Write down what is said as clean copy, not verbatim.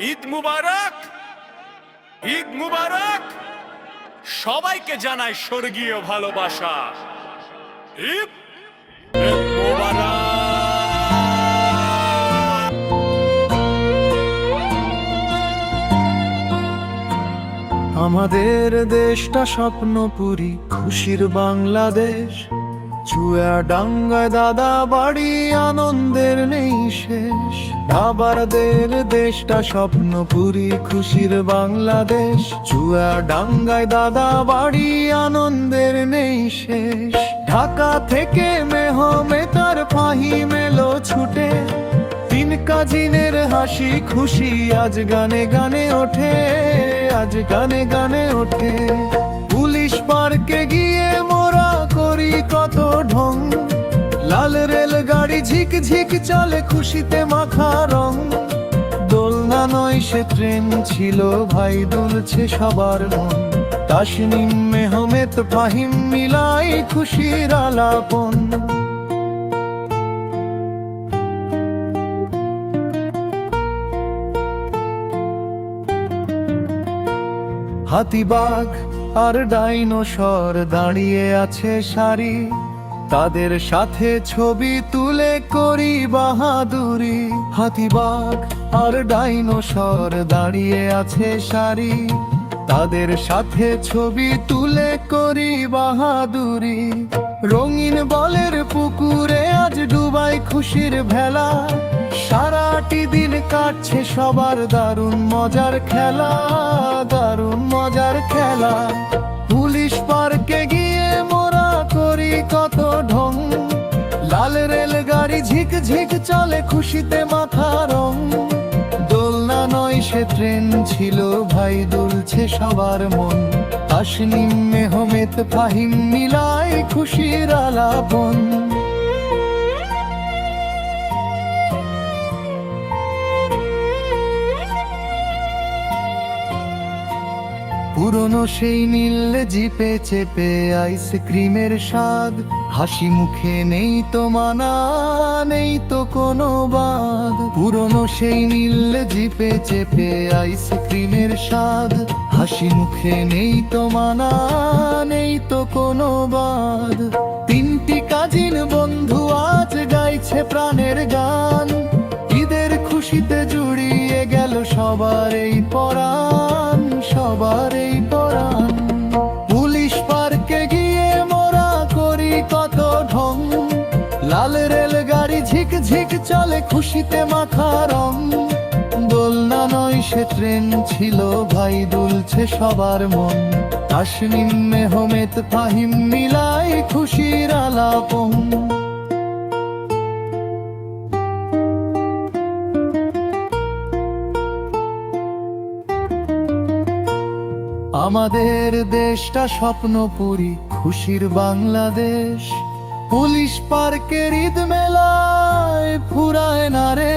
ঈদ মুবারক, ঈদ মুবারক। সবাইকে জানাই স্বর্গীয় ভালোবাসা। ঈদ মুবারক। আমাদের দেশটা স্বপ্নপুরী, খুশির বাংলাদেশ। চুয়াডাঙ্গায় দাদা বাড়ি, আনন্দের নেই শেষ। আবারদের দেশটা স্বপ্নপুরী, খুশির বাংলাদেশ। চুয়াডাঙ্গায় দাদা বাড়ি, আনন্দের নেই শেষ। ঢাকা থেকে মেহমেতার ফাহিম এলো ছুটে, তিন কাজিনের হাসি খুশি আজ গানে গানে ওঠে, আজ গানে গানে ওঠে। পুলিশ পার্কে গিয়ে মোরা করি কত ঢং, লাল রেল গাড়ি ঝিক ঝিক চলে খুশিতে মাখা রং। দোলনা নয় সে ট্রেন ছিল ভাই, দুলছে সবার মন। তাসনিম মেহমেত ফাহিম মিলাই খুশির আলাপন। হাতিবাঘ আর ডাইনোসর দাঁড়িয়ে আছে সারি, তাদের সাথে ছবি তুলে করি বাহাদুরি। হাতিবাঘ আর ডাইনোসর দাঁড়িয়ে আছে সারি, তাদের সাথে ছবি তুলে করি বাহাদুরি। রঙিন বলের পুকুরে আজ ডুবাই খুশির ভেলা, সারাটি দিন কাটছে সবার দারুণ মজার খেলা, দারুণ মজার খেলা। পুলিশ পার্কে গিয়ে মোরা করি কত ঢং, লাল রেল গাড়ি ঝিক ঝিক চলে খুশিতে মাথা রং। দোলনা নয় সে ট্রেন ছিল ভাই, দুলছে সবার মন। তাসনিম মেহমেত ফাহিম মিলাই খুশির আলাপন। পুরনো সেই নীল জিপে চেপে আইসক্রিমের স্বাদ, হাসি মুখে নেই তো মানা, নেই তো কোনো বাদ। পুরনো সেই নীল জিপে চেপে আইসক্রিমের স্বাদ, হাসি মুখে নেই তো মানা, নেই তো কোনো বাদ। তিনটি কাজিন বন্ধু আজ গাইছে প্রাণের গান, ঈদের খুশিতে জুড়িয়ে গেল সবার এই পরাণ, সবার এই পরাণ। পুলিশ পার্কে গিয়ে মোরা করি কত ঢং, লাল রেল গাড়ি ঝিক ঝিক চলে খুশিতে মাখা রং। দোলনা নয় সে ট্রেন ছিল ভাই, দুলছে সবার মন। তাসনিম মেহমেত ফাহিম মিলাই খুশির আলাপন। আমাদের দেশটা স্বপ্নপুরী, খুশির বাংলাদেশ। পুলিশ পার্কের ঈদ মেলায় ফুরায় না রে।